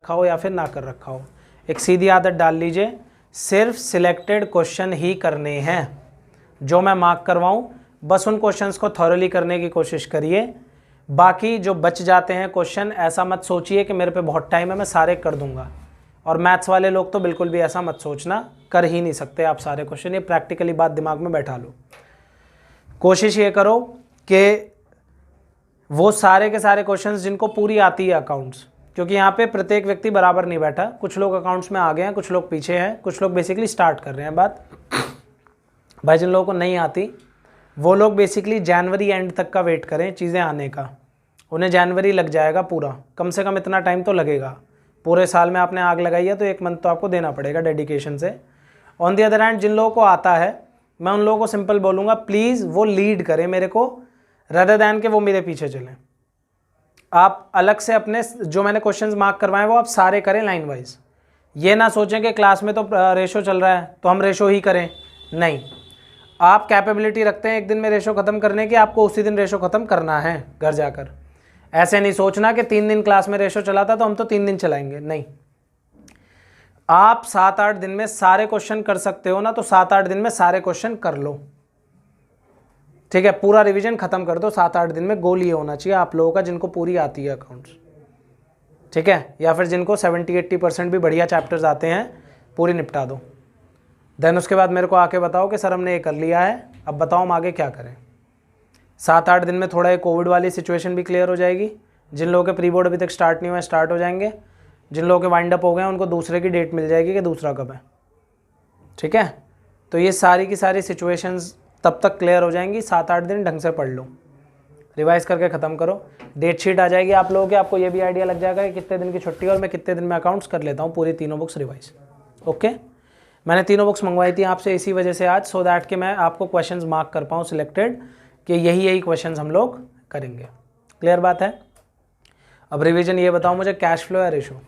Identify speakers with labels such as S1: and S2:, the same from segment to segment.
S1: रखा हो या फिर ना कर रखा हो, एक सीधी आदत डाल लीजिए, सिर्फ सिलेक्टेड क्वेश्चन ही करने हैं। जो मैं मार्क करवाऊं बस उन क्वेश्चंस को थॉरली करने की कोशिश करिए। बाकी जो बच जाते हैं क्वेश्चन, ऐसा मत सोचिए कि मेरे पे बहुत टाइम है मैं सारे कर दूंगा। और मैथ्स वाले लोग तो बिल्कुल भी ऐसा मत सोचना, कर ही नहीं सकते आप सारे क्वेश्चन। ये प्रैक्टिकली बात दिमाग में बैठा लो। कोशिश ये करो कि वो सारे के सारे क्वेश्चंस जिनको पूरी आती है अकाउंट्स, क्योंकि यहाँ पे प्रत्येक व्यक्ति बराबर नहीं बैठा, कुछ लोग अकाउंट्स में आ गए हैं, कुछ लोग पीछे हैं, कुछ लोग बेसिकली स्टार्ट कर रहे हैं बात। भाई जिन लोगों को नहीं आती वो लोग बेसिकली जनवरी एंड तक का वेट करें चीज़ें आने का। उन्हें जनवरी लग जाएगा पूरा, कम से कम इतना टाइम तो लगेगा। पूरे साल में आपने आग लगाई है तो 1 मंथ तो आपको देना पड़ेगा डेडिकेशन से। ऑन दी अदर हैंड जिन लोगों को आता है, मैं उन लोगों को सिंपल बोलूँगा, प्लीज़ वो लीड करें मेरे को, रदर दैन के वो मेरे पीछे चलें। आप अलग से अपने जो मैंने क्वेश्चंस मार्क करवाए वो आप सारे करें लाइन वाइज। ये ना सोचें कि क्लास में तो रेशो चल रहा है तो हम रेशो ही करें, नहीं। आप कैपेबिलिटी रखते हैं एक दिन में रेशो ख़त्म करने की, आपको उसी दिन रेशो ख़त्म करना है घर जाकर। ऐसे नहीं सोचना कि 3 दिन क्लास में रेशो चला था तो हम तो 3 दिन चलाएंगे, नहीं। आप 7-8 दिन में सारे क्वेश्चन कर सकते हो ना, तो 7-8 दिन में सारे क्वेश्चन कर लो, ठीक है। पूरा रिवीजन खत्म कर दो 7-8 दिन में। गोल ये होना चाहिए आप लोगों का जिनको पूरी आती है अकाउंट्स, ठीक है, या फिर जिनको 70-80% भी बढ़िया चैप्टर्स आते हैं, पूरी निपटा दो। देन उसके बाद मेरे को आके बताओ कि सर हमने ये कर लिया है, अब बताओ हम आगे क्या करें। 7-8 दिन में थोड़ा ये कोविड वाली सिचुएशन भी क्लियर हो जाएगी। जिन लोगों के प्री बोर्ड अभी तक स्टार्ट नहीं हुए स्टार्ट हो जाएंगे, जिन लोगों के वाइंड अप हो गए हैं उनको दूसरे की डेट मिल जाएगी कि दूसरा कब है, ठीक है। तो ये सारी की सारी सिचुएशंस तब तक क्लियर हो जाएंगी। 7-8 दिन ढंग से पढ़ लो, रिवाइज करके ख़त्म करो। डेट शीट आ जाएगी आप लोगों के, आपको ये भी आइडिया लग जाएगा कि कितने दिन की छुट्टी और मैं कितने दिन में अकाउंट्स कर लेता हूँ पूरी तीनों बुक्स रिवाइज। ओके, मैंने तीनों बुक्स मंगवाई थी आपसे इसी वजह से आज, सो दैट कि मैं आपको क्वेश्चंस मार्क कर पाऊँ सिलेक्टेड, कि यही क्वेश्चंस हम लोग करेंगे। क्लियर बात है। अब रिवीजन ये बताओ मुझे, कैश फ्लो या रेशो?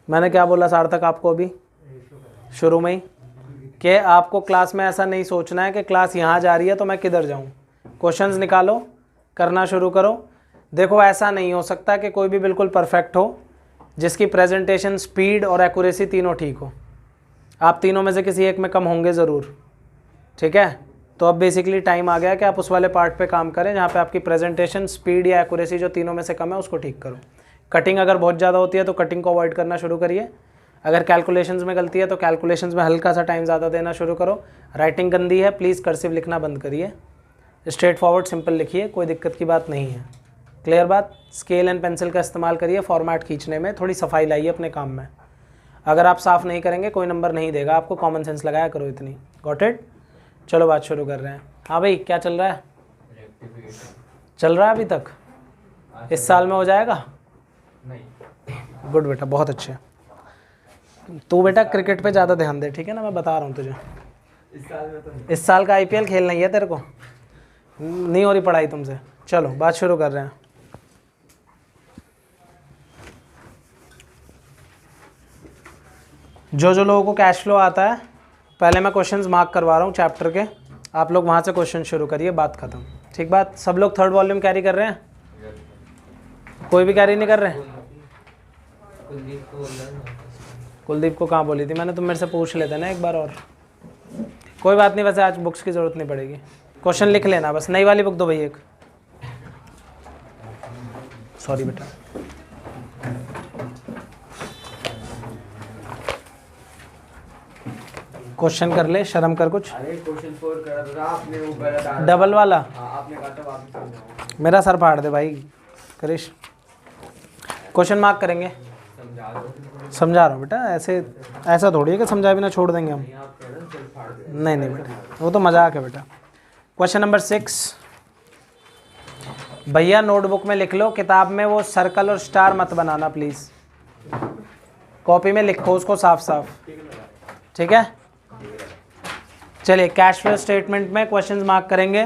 S1: मैंने क्या बोला सार्थक आपको अभी शुरू में ही, कि आपको क्लास में ऐसा नहीं सोचना है कि क्लास यहाँ जा रही है तो मैं किधर जाऊँ। क्वेश्चंस निकालो, करना शुरू करो। देखो ऐसा नहीं हो सकता कि कोई भी बिल्कुल परफेक्ट हो, जिसकी प्रेजेंटेशन स्पीड और एक्यूरेसी तीनों ठीक हो। आप तीनों में से किसी एक में कम होंगे ज़रूर, ठीक है। तो अब बेसिकली टाइम आ गया कि आप उस वाले पार्ट पे काम करें जहाँ पे आपकी प्रेजेंटेशन स्पीड या एक्यूरेसी जो तीनों में से कम है उसको ठीक करो। कटिंग अगर बहुत ज़्यादा होती है तो कटिंग को अवॉइड करना शुरू करिए। अगर कैलकुलेशंस में गलती है तो कैलकुलेशंस में हल्का सा टाइम ज़्यादा देना शुरू करो। राइटिंग गंदी है, प्लीज़ कर्सिव लिखना बंद करिए, स्ट्रेट फॉरवर्ड सिंपल लिखिए, कोई दिक्कत की बात नहीं है। क्लियर बात। स्केल एंड पेंसिल का इस्तेमाल करिए फॉर्मेट खींचने में, थोड़ी सफाई लाइए अपने काम में। अगर आप साफ़ नहीं करेंगे कोई नंबर नहीं देगा आपको, कॉमन सेंस लगाया करो इतनी। Got it. चलो बात शुरू कर रहे हैं। हाँ भाई क्या चल रहा है? चल रहा है अभी तक? इस साल में हो जाएगा? नहीं। गुड बेटा, बहुत अच्छे। तू बेटा क्रिकेट पे ज़्यादा ध्यान दे, ठीक है ना, मैं बता रहा हूँ तुझे। इस साल का IPL खेलना ही है तेरे को, नहीं हो रही पढ़ाई तुमसे। चलो बात शुरू कर रहे हैं। जो लोगों को कैश फ्लो आता है, पहले मैं क्वेश्चंस मार्क करवा रहा हूँ चैप्टर के, आप लोग वहाँ से क्वेश्चन शुरू करिए, बात खत्म। ठीक बात। सब लोग 3rd वॉल्यूम कैरी कर रहे हैं? कोई भी कैरी नहीं कर रहे? कुलदीप को कहाँ बोली थी मैंने? तुम मेरे से पूछ लेते ना एक बार और। कोई बात नहीं, वैसे आज बुक्स की ज़रूरत नहीं पड़ेगी, क्वेश्चन लिख लेना बस। नई वाली बुक दो भाई एक। सॉरी बेटा। क्वेश्चन कर ले, शर्म कर कुछ।
S2: अरे क्वेश्चन 4 कर रहा था आपने, वो गलत आ रहा
S1: डबल वाला?
S2: हाँ, आपने कहा था वापस समझाओ।
S1: मेरा सर फाड़ दे भाई करिश। क्वेश्चन मार्क करेंगे,
S2: समझा दो।
S1: समझा रहा हूँ बेटा, ऐसा थोड़ी है कि समझा बिना छोड़ देंगे हम।
S2: आप कह रहे हैं सिर फाड़ दे।
S1: नहीं बेटा, वो तो मजाक है बेटा। क्वेश्चन नंबर 6, भैया नोटबुक में लिख लो, किताब में वो सर्कल और स्टार मत बनाना प्लीज़, कॉपी में लिखो उसको साफ साफ, ठीक है। चलिए कैश फ्लो स्टेटमेंट में क्वेश्चंस मार्क करेंगे।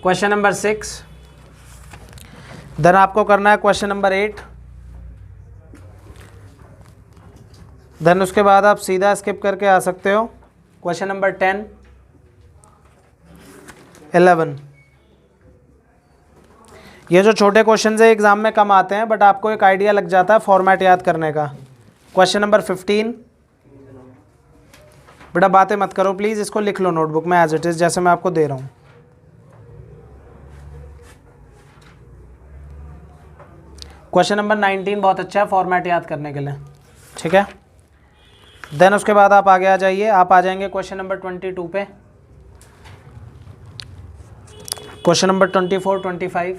S1: क्वेश्चन नंबर 6, देन आपको करना है क्वेश्चन नंबर 8, देन उसके बाद आप सीधा स्किप करके आ सकते हो क्वेश्चन नंबर 10, 11, ये जो छोटे क्वेश्चन है एग्जाम में कम आते हैं, बट आपको एक आइडिया लग जाता है फॉर्मेट याद करने का। Question number 15। बेटा बातें मत करो प्लीज़, इसको लिख लो नोटबुक में एज इट इज़, जैसे मैं आपको दे रहा हूँ। क्वेश्चन नंबर 19 बहुत अच्छा है फॉर्मेट याद करने के लिए, ठीक है। देन उसके बाद आप आगे आ जाइए, आप आ जाएंगे क्वेश्चन नंबर 22 पे, क्वेश्चन नंबर 24, 25।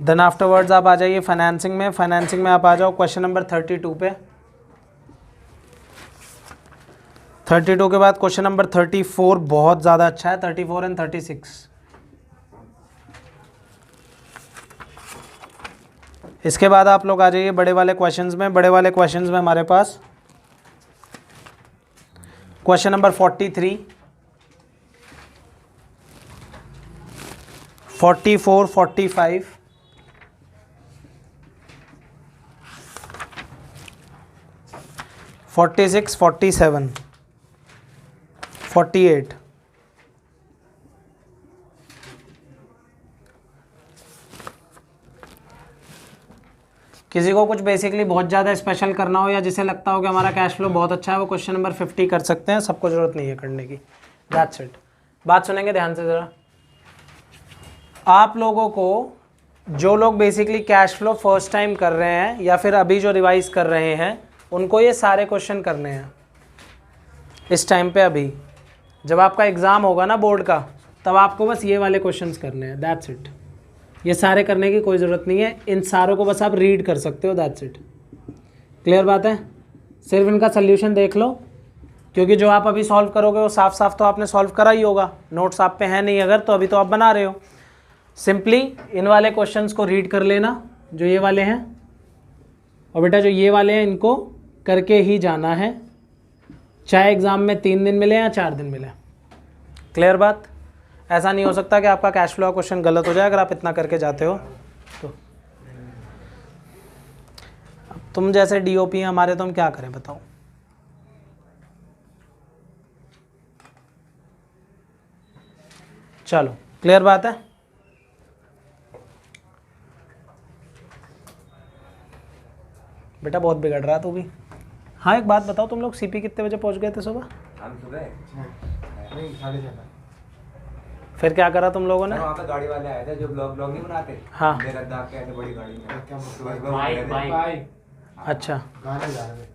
S1: देन आफ्टरवर्ड्स आप आ जाइए फाइनेंसिंग में, फाइनेंसिंग में आप आ जाओ क्वेश्चन नंबर 32 पे। 32 के बाद क्वेश्चन नंबर 34 बहुत ज़्यादा अच्छा है, 34 एंड 36। इसके बाद आप लोग आ जाइए बड़े वाले क्वेश्चंस में। बड़े वाले क्वेश्चंस में हमारे पास क्वेश्चन नंबर 43, 44, 45, 46, 47, 48। किसी को कुछ बेसिकली बहुत ज़्यादा स्पेशल करना हो या जिसे लगता हो कि हमारा कैश फ्लो बहुत अच्छा है, वो क्वेश्चन नंबर 50 कर सकते हैं, सबको ज़रूरत नहीं है करने की। That's it. बात सुनेंगे ध्यान से ज़रा। आप लोगों को, जो लोग basically cash flow first time कर रहे हैं या फिर अभी जो रिवाइज कर रहे हैं, उनको ये सारे क्वेश्चन करने हैं इस टाइम पे। अभी जब आपका एग्ज़ाम होगा ना बोर्ड का, तब आपको बस ये वाले क्वेश्चंस करने हैं, दैट्स इट। ये सारे करने की कोई ज़रूरत नहीं है, इन सारों को बस आप रीड कर सकते हो, दैट्स इट। क्लियर बात है? सिर्फ इनका सल्यूशन देख लो, क्योंकि जो आप अभी सॉल्व करोगे वो साफ साफ तो आपने सॉल्व करा ही होगा, नोट्स आप पे हैं नहीं अगर, तो अभी तो आप बना रहे हो। सिंपली इन वाले क्वेश्चंस को रीड कर लेना जो ये वाले हैं, और बेटा जो ये वाले हैं इनको करके ही जाना है, चाहे एग्ज़ाम में 3 दिन मिले या 4 दिन मिले। क्लियर बात? ऐसा नहीं हो सकता कि आपका कैश फ्लो का क्वेश्चन गलत हो जाए अगर आप इतना करके जाते हो तो। तुम जैसे डीओपी हैं हमारे, तो हम क्या करें बताओ। चलो क्लियर बात है। बेटा बहुत बिगड़ रहा तू भी। हाँ एक बात बताओ, तुम लोग सीपी कितने बजे पहुंच गए थे सुबह?
S2: हम सुबह नहीं 6:30।
S1: फिर क्या करा तुम लोगों ने?
S2: वहाँ पे गाड़ी वाले आए थे जो ब्लॉग नहीं बनाते।
S1: हाँ।
S2: मेरा दाग के आए थे बड़ी गाड़ी में। क्या मतलब?
S3: बाइक।
S1: अच्छा
S2: गाने जा रहे थे।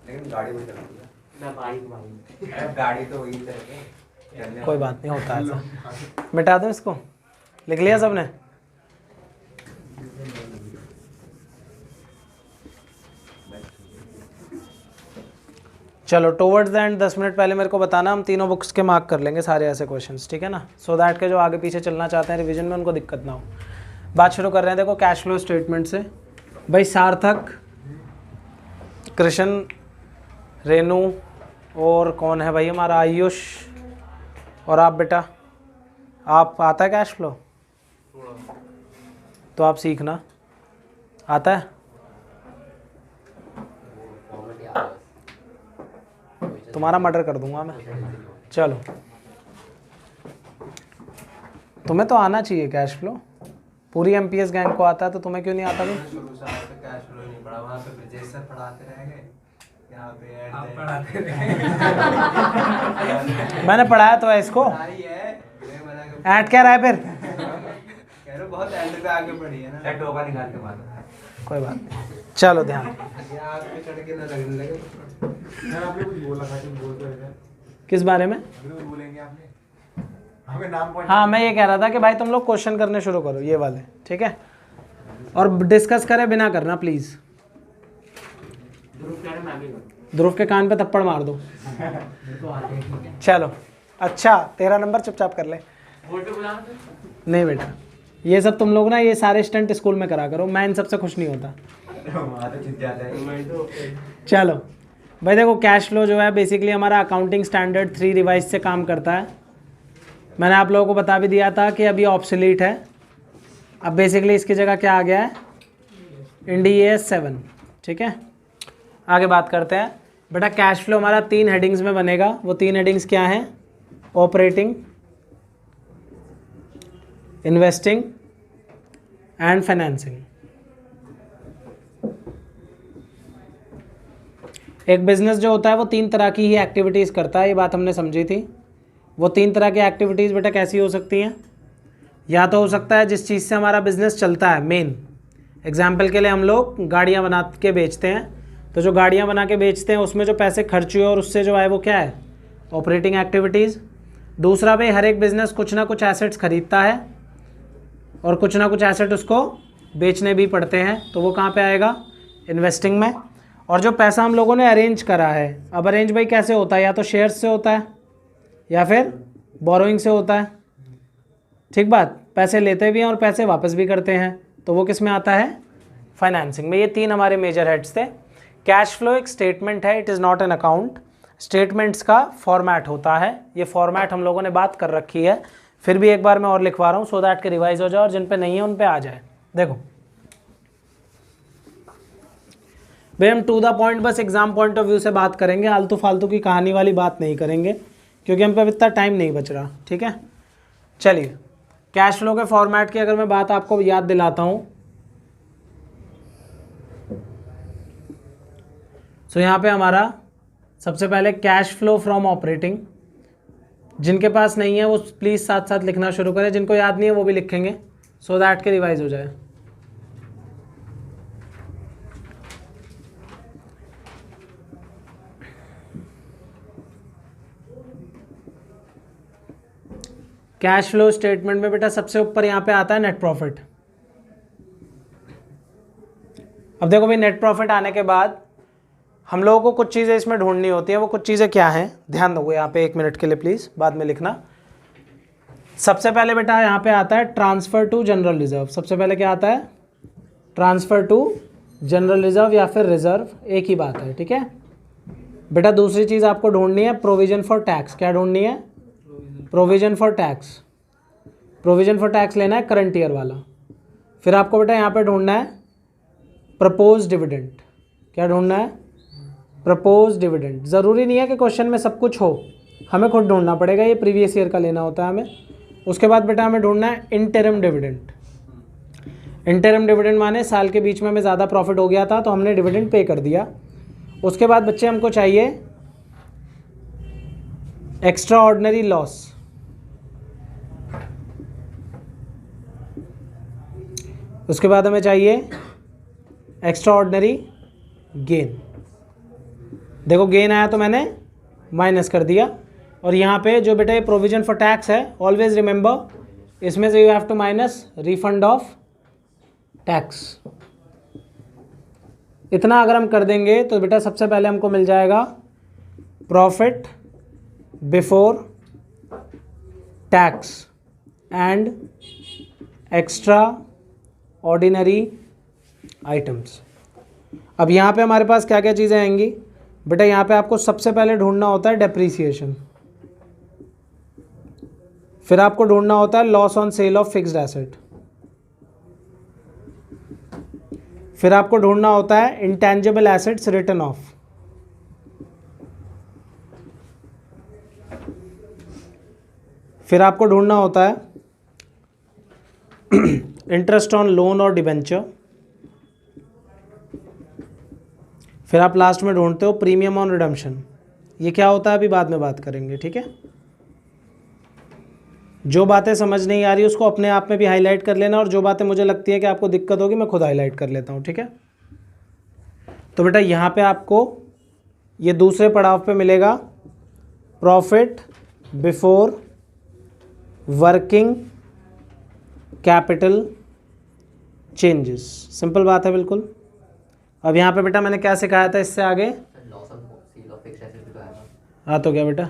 S2: लेकिन गाड़ी भी चल रही है। मैं बाइक गाड़ी तो वही चल।
S1: कोई बात नहीं, होता है ऐसा। मिटा दो इसको, लिख लिया सबने? चलो टुवर्ड्स द एंड 10 मिनट पहले मेरे को बताना, हम तीनों बुक्स के मार्क कर लेंगे सारे ऐसे क्वेश्चंस, ठीक है ना, सो दैट के जो आगे पीछे चलना चाहते हैं रिवीजन में उनको दिक्कत ना हो। बात शुरू कर रहे हैं देखो कैश फ्लो स्टेटमेंट से। भाई सार्थक, कृष्ण, रेनू और कौन है भाई हमारा आयुष, और आप बेटा, आप आता है कैश फ्लो? तो आप सीखना, आता है? तुम्हारा मर्डर कर दूंगा मैं। चलो तुम्हें तो आना चाहिए कैश फ्लो, पूरी एमपीएस गैंग को आता है, तो तुम्हें क्यों नहीं आता भाई?
S2: शुरू से आज तक कैश फ्लो नहीं पढ़ा, वहाँ पे ब्रजेश सर पढ़ाते रहेंगे, यहाँ पे आप पढ़ाते रहे।
S1: मैंने पढ़ाया तो है इसको, ऐड क्या रहा है फिर?
S2: कह रहे बहुत एंड पे आगे बढ़ी है ना, टोका निकाल के मारो।
S1: कोई बात नहीं, चलो ध्यान।
S2: आग पे चढ़ के ना लगने लगे। यार आपने कुछ बोला था, तुम बोल तो रहे थे।
S1: किस बारे में?
S2: कुछ बोलेंगे आपने? हमें नाम पॉइंट।
S1: हाँ मैं ये कह रहा था कि भाई तुम लोग क्वेश्चन करने शुरू करो ये वाले, ठीक है, और डिस्कस करें बिना करना प्लीज। ध्रुव के कान पे थप्पड़ मार दो। चलो अच्छा, तेरा नंबर चुपचाप कर ले। नहीं बेटा, ये सब तुम लोग ना ये सारे स्टंट स्कूल में करा करो, मैं इन सबसे खुश नहीं होता। चलो भाई देखो कैश फ्लो जो है बेसिकली हमारा अकाउंटिंग स्टैंडर्ड 3 रिवाइज से काम करता है। मैंने आप लोगों को बता भी दिया था कि अभी ऑब्सोलीट है, अब बेसिकली इसकी जगह क्या आ गया है, इंड AS 7, ठीक है। आगे बात करते हैं। बेटा कैश फ्लो हमारा 3 हेडिंग्स में बनेगा। वो 3 हेडिंग्स क्या हैं? Operating, investing and financing. एक बिजनेस जो होता है वो 3 तरह की ही एक्टिविटीज़ करता है, ये बात हमने समझी थी। वो 3 तरह की एक्टिविटीज़ बेटा कैसी हो सकती हैं? या तो हो सकता है जिस चीज़ से हमारा बिजनेस चलता है मेन, एग्जाम्पल के लिए हम लोग गाड़ियाँ बना के बेचते हैं, तो जो गाड़ियाँ बना के बेचते हैं उसमें जो पैसे खर्च हुए और उससे जो आए वो क्या है? Operating activities. दूसरा भाई हर एक बिजनेस कुछ ना कुछ एसेट्स खरीदता है और कुछ ना कुछ एसेट उसको बेचने भी पड़ते हैं, तो वो कहाँ पे आएगा? इन्वेस्टिंग में। और जो पैसा हम लोगों ने अरेंज करा है, अब अरेंज भाई कैसे होता है? या तो शेयर्स से होता है या फिर बोरोइंग से होता है, ठीक बात। पैसे लेते भी हैं और पैसे वापस भी करते हैं, तो वो किस में आता है? फाइनेंसिंग में। ये 3 हमारे मेजर हेड्स थे। कैश फ्लो एक स्टेटमेंट है, it is not an account. Statements का फॉर्मेट होता है, ये फॉर्मेट हम लोगों ने बात कर रखी है, फिर भी एक बार मैं और लिखवा रहा हूँ सो दैट के रिवाइज हो जाए और जिन पे नहीं है उन पे आ जाए। देखो भाई हम टू द पॉइंट बस एग्जाम पॉइंट ऑफ व्यू से बात करेंगे, आलतू फालतू की कहानी वाली बात नहीं करेंगे क्योंकि हम पे अब इतना टाइम नहीं बच रहा, ठीक है। चलिए कैश फ्लो के फॉर्मेट की अगर मैं बात आपको याद दिलाता हूँ, तो यहाँ पे हमारा सबसे पहले कैश फ्लो फ्रॉम ऑपरेटिंग। जिनके पास नहीं है वो प्लीज़ साथ साथ लिखना शुरू करें, जिनको याद नहीं है वो भी लिखेंगे सो दैट के रिवाइज हो जाए। कैश फ्लो स्टेटमेंट में बेटा सबसे ऊपर यहाँ पे आता है नेट प्रॉफिट। अब देखो भाई नेट प्रॉफिट आने के बाद हम लोगों को कुछ चीज़ें इसमें ढूंढनी होती हैं। वो कुछ चीज़ें क्या हैं? ध्यान दो यहाँ पे 1 मिनट के लिए प्लीज़, बाद में लिखना। सबसे पहले बेटा यहाँ पे आता है ट्रांसफ़र टू जनरल रिजर्व। सबसे पहले क्या आता है? ट्रांसफ़र टू जनरल रिजर्व या फिर रिजर्व, एक ही बात है, ठीक है बेटा। दूसरी चीज़ आपको ढूंढनी है प्रोविजन फॉर टैक्स। क्या ढूंढनी है? Provision for tax. Provision for tax लेना है करंट ईयर वाला। फिर आपको बेटा यहाँ पे ढूंढना है प्रपोज डिविडेंड। क्या ढूंढना है? Propose dividend. ज़रूरी नहीं है कि क्वेश्चन में सब कुछ हो, हमें खुद ढूंढना पड़ेगा, ये प्रीवियस ईयर का लेना होता है हमें। उसके बाद बेटा हमें ढूंढना है इंटरिम डिविडेंड। इंटरिम डिविडेंड माने साल के बीच में हमें ज़्यादा प्रॉफिट हो गया था तो हमने डिविडेंड पे कर दिया। उसके बाद बच्चे हमको चाहिए एक्स्ट्रा ऑर्डिनरी लॉस। उसके बाद हमें चाहिए एक्स्ट्रा ऑर्डिनरी गेन। देखो गेन आया तो मैंने माइनस कर दिया। और यहाँ पे जो बेटा ये प्रोविजन फॉर टैक्स है, ऑलवेज रिमेंबर इसमें से you have to minus refund of tax. इतना अगर हम कर देंगे तो बेटा सबसे पहले हमको मिल जाएगा profit before tax and extra ordinary items. अब यहाँ पे हमारे पास क्या क्या चीज़ें आएंगी बेटा? यहाँ पे आपको सबसे पहले ढूंढना होता है डेप्रीसिएशन, फिर आपको ढूंढना होता है loss on sale of fixed asset, फिर आपको ढूंढना होता है इंटेंजिबल एसेट्स रिटन ऑफ, फिर आपको ढूंढना होता है इंटरेस्ट ऑन लोन और डिबेंचर, फिर आप लास्ट में ढूंढते हो प्रीमियम ऑन रिडम्पशन। ये क्या होता है अभी बाद में बात करेंगे, ठीक है। जो बातें समझ नहीं आ रही उसको अपने आप में भी हाईलाइट कर लेना, और जो बातें मुझे लगती है कि आपको दिक्कत होगी मैं खुद हाईलाइट कर लेता हूँ, ठीक है। तो बेटा यहाँ पे आपको ये दूसरे पड़ाव पे मिलेगा profit before working capital changes. Simple बात है बिल्कुल। अब यहाँ पे बेटा मैंने क्या सिखाया था इससे आगे? हाँ तो क्या बेटा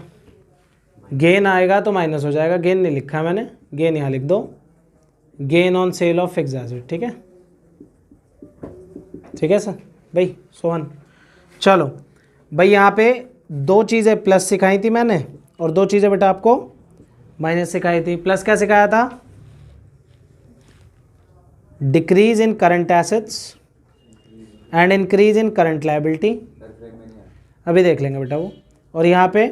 S1: गेन आएगा तो माइनस हो जाएगा, गेन नहीं लिखा है मैंने, गेन यहाँ लिख दो, gain on sale of fixed asset, ठीक है। ठीक है सर भाई सोहन। चलो भाई यहाँ पे 2 चीज़ें प्लस सिखाई थी मैंने और 2 चीज़ें बेटा आपको माइनस सिखाई थी। प्लस क्या सिखाया था? Decrease in current assets and increase in current liability. अभी देख लेंगे बेटा वो। और यहाँ पे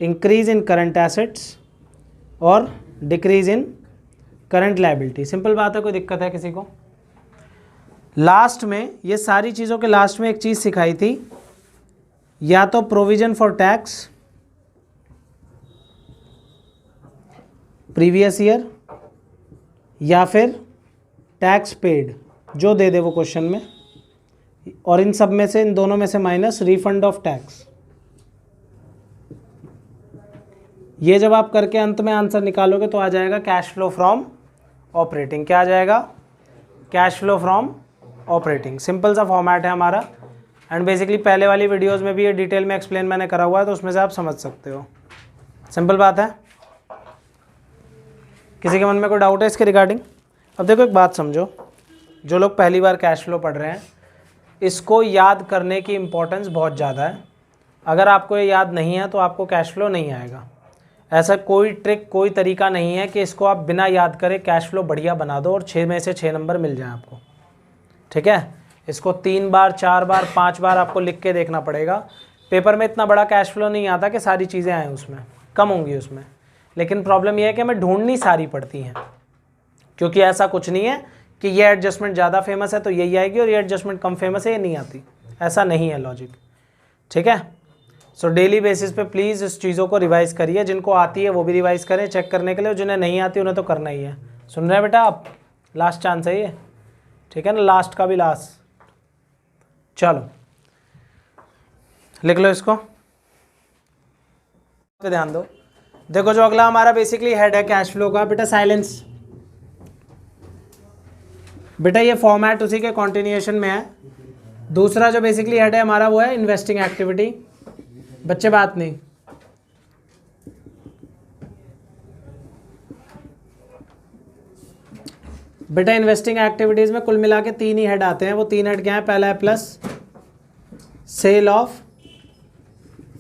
S1: इंक्रीज इन करंट एसेट्स और decrease in current liability. Simple बात है, कोई दिक्कत है किसी को? लास्ट में ये सारी चीज़ों के लास्ट में एक चीज़ सिखाई थी, या तो provision for tax previous year या फिर टैक्स पेड, जो दे दे वो क्वेश्चन में, और इन सब में से, इन दोनों में से माइनस रिफंड ऑफ टैक्स। ये जब आप करके अंत में आंसर निकालोगे तो आ जाएगा कैश फ्लो फ्रॉम ऑपरेटिंग। क्या आ जाएगा? Cash flow from operating. Simple सा फॉर्मेट है हमारा, एंड बेसिकली पहले वाली वीडियोस में भी ये डिटेल में एक्सप्लेन मैंने करा हुआ है, तो उसमें से आप समझ सकते हो। सिंपल बात है। किसी के मन में कोई डाउट है इसके रिगार्डिंग? अब देखो एक बात समझो, जो लोग पहली बार कैश फ्लो पढ़ रहे हैं, इसको याद करने की इम्पोर्टेंस बहुत ज़्यादा है। अगर आपको ये याद नहीं है तो आपको कैश फ्लो नहीं आएगा। ऐसा कोई ट्रिक, कोई तरीका नहीं है कि इसको आप बिना याद करे कैश फ्लो बढ़िया बना दो और 6 में से 6 नंबर मिल जाए आपको। ठीक है, इसको 3 बार 4 बार 5 बार आपको लिख के देखना पड़ेगा। पेपर में इतना बड़ा कैश फ्लो नहीं आता कि सारी चीज़ें आएँ उसमें, कम होंगी उसमें। लेकिन प्रॉब्लम यह है कि हमें ढूंढनी सारी पड़ती हैं, क्योंकि ऐसा कुछ नहीं है कि ये एडजस्टमेंट ज़्यादा फेमस है तो यही आएगी और ये एडजस्टमेंट कम फेमस है ये नहीं आती। ऐसा नहीं है लॉजिक। ठीक है, सो डेली बेसिस पे प्लीज़ इस चीज़ों को रिवाइज करिए। जिनको आती है वो भी रिवाइज करें चेक करने के लिए, और जिन्हें नहीं आती उन्हें तो करना ही है। सुन रहे हैं बेटा आप? लास्ट चांस है ये, ठीक है ना? लास्ट का भी लास्ट। चलो लिख लो इसको, पे ध्यान दो। देखो जो अगला हमारा बेसिकली हेड है कैश फ्लो का, बेटा साइलेंस। बेटा ये फॉर्मेट उसी के कॉन्टिन्यूएशन में है। दूसरा जो बेसिकली हेड है हमारा वो है इन्वेस्टिंग एक्टिविटी। बच्चे बात नहीं, बेटा इन्वेस्टिंग एक्टिविटीज में कुल मिला के 3 ही हेड आते हैं। वो 3 हेड क्या है? पहला है plus sale of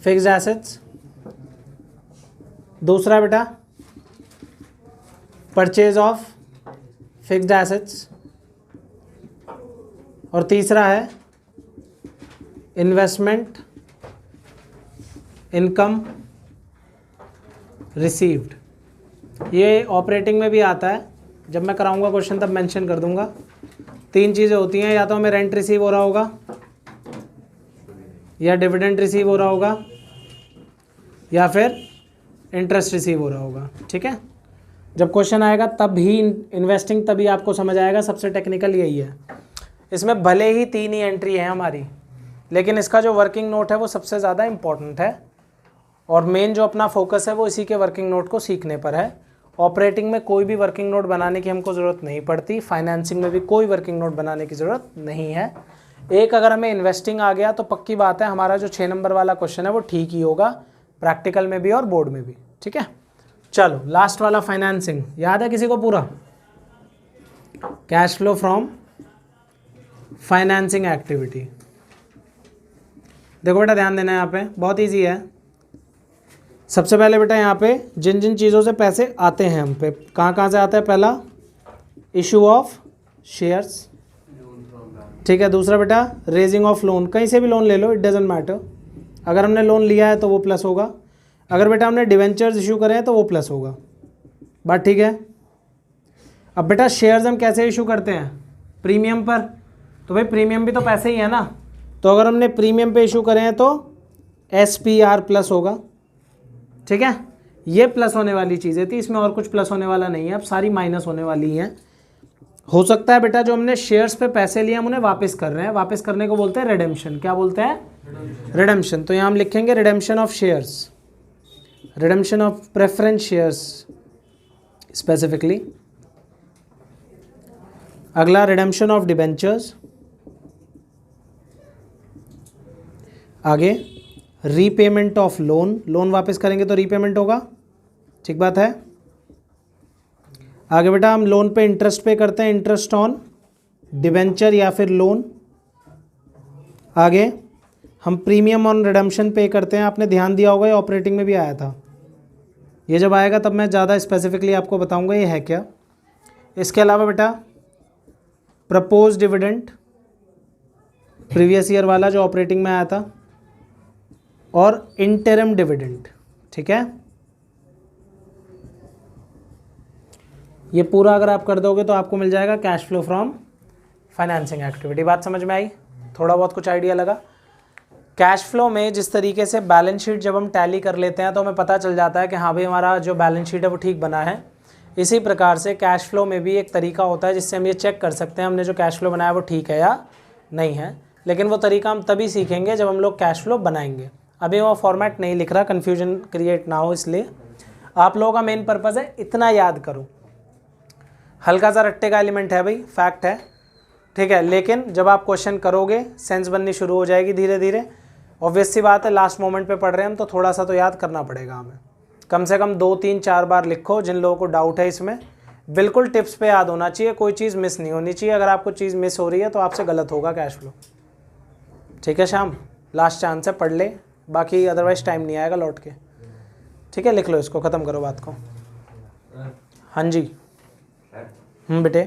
S1: fixed assets, दूसरा बेटा परचेज ऑफ फिक्स्ड एसेट्स, और तीसरा है इन्वेस्टमेंट इनकम रिसीव्ड। ये ऑपरेटिंग में भी आता है, जब मैं कराऊंगा क्वेश्चन तब मेंशन कर दूंगा। 3 चीज़ें होती हैं, या तो हमें रेंट रिसीव हो रहा होगा, या डिविडेंड रिसीव हो रहा होगा, या फिर इंटरेस्ट रिसीव हो रहा होगा। ठीक है, जब क्वेश्चन आएगा तब ही इन्वेस्टिंग, तभी आपको समझ आएगा। सबसे टेक्निकल यही है। इसमें भले ही 3 ही एंट्री है हमारी, लेकिन इसका जो वर्किंग नोट है वो सबसे ज़्यादा इम्पॉर्टेंट है, और मेन जो अपना फोकस है वो इसी के वर्किंग नोट को सीखने पर है। ऑपरेटिंग में कोई भी वर्किंग नोट बनाने की हमको ज़रूरत नहीं पड़ती, फाइनेंसिंग में भी कोई वर्किंग नोट बनाने की ज़रूरत नहीं है। एक अगर हमें इन्वेस्टिंग आ गया तो पक्की बात है हमारा जो 6 नंबर वाला क्वेश्चन है वो ठीक ही होगा, प्रैक्टिकल में भी और बोर्ड में भी। ठीक है, चलो लास्ट वाला फाइनेंसिंग याद है किसी को पूरा? Cash flow from financing activity. देखो बेटा ध्यान देना है, यहाँ पे बहुत इजी है। सबसे पहले बेटा यहाँ पे जिन जिन चीज़ों से पैसे आते हैं हम पे, कहाँ से आता है? पहला इशू ऑफ शेयर्स, ठीक है। दूसरा बेटा रेजिंग ऑफ लोन, कहीं से भी लोन ले लो, इट डजेंट मैटर। अगर हमने लोन लिया है तो वो प्लस होगा, अगर बेटा हमने डिवेंचर्स इशू करे हैं तो वो प्लस होगा। बात ठीक है? अब बेटा शेयर्स हम कैसे इशू करते हैं? प्रीमियम पर, तो भाई प्रीमियम भी तो पैसे ही है ना, तो अगर हमने प्रीमियम पे इशू करे हैं तो SPR प्लस होगा। ठीक है, ये प्लस होने वाली चीज़ें थी, इसमें और कुछ प्लस होने वाला नहीं है, अब सारी माइनस होने वाली हैं। हो सकता है बेटा जो हमने शेयर्स पे पैसे लिए हम उन्हें वापस कर रहे हैं, वापस करने को बोलते हैं रिडेम्पशन। क्या बोलते हैं? रिडेम्पशन। तो यहाँ हम लिखेंगे redemption of shares, redemption of preference shares specifically. अगला रिडेम्पशन ऑफ डिबेंचर्स, आगे रीपेमेंट ऑफ लोन, लोन वापस करेंगे तो रीपेमेंट होगा, ठीक बात है। आगे बेटा हम लोन पे इंटरेस्ट पे करते हैं, इंटरेस्ट ऑन डिबेंचर या फिर लोन। आगे हम प्रीमियम ऑन रिडेम्पशन पे करते हैं, आपने ध्यान दिया होगा ये ऑपरेटिंग में भी आया था। ये जब आएगा तब मैं ज़्यादा स्पेसिफिकली आपको बताऊंगा ये है क्या। इसके अलावा बेटा प्रपोज डिविडेंड, प्रीवियस ईयर वाला जो ऑपरेटिंग में आया था। और इंटरिम डिविडेंड, ठीक है। ये पूरा अगर आप कर दोगे तो आपको मिल जाएगा cash flow from financing activity. बात समझ में आई? थोड़ा बहुत कुछ आइडिया लगा? कैश फ्लो में जिस तरीके से बैलेंस शीट जब हम टैली कर लेते हैं तो हमें पता चल जाता है कि हाँ भाई हमारा जो बैलेंस शीट है वो ठीक बना है। इसी प्रकार से कैश फ्लो में भी एक तरीका होता है जिससे हम ये चेक कर सकते हैं हमने जो कैश फ्लो बनाया वो ठीक है या नहीं है। लेकिन वो तरीका हम तभी सीखेंगे जब हम लोग कैश फ्लो बनाएंगे। अभी वो फॉर्मेट नहीं लिख रहा, कन्फ्यूजन क्रिएट ना हो इसलिए। आप लोगों का मेन पर्पज़ है इतना याद करो, हल्का सा रट्टे का एलिमेंट है भाई, फैक्ट है, ठीक है। लेकिन जब आप क्वेश्चन करोगे सेंस बननी शुरू हो जाएगी धीरे धीरे। ऑब्वियस सी बात है, लास्ट मोमेंट पे पढ़ रहे हैं हम तो थोड़ा सा तो याद करना पड़ेगा हमें। कम से कम 2 3 4 बार लिखो जिन लोगों को डाउट है इसमें। बिल्कुल टिप्स पे याद होना चाहिए, कोई चीज़ मिस नहीं होनी चाहिए। अगर आपको चीज़ मिस हो रही है तो आपसे गलत होगा कैश फ्लो, ठीक है। शाम लास्ट चांस है, पढ़ ले, बाकी अदरवाइज टाइम नहीं आएगा लौट के, ठीक है। लिख लो इसको, ख़त्म करो बात को। हाँ जी बेटे।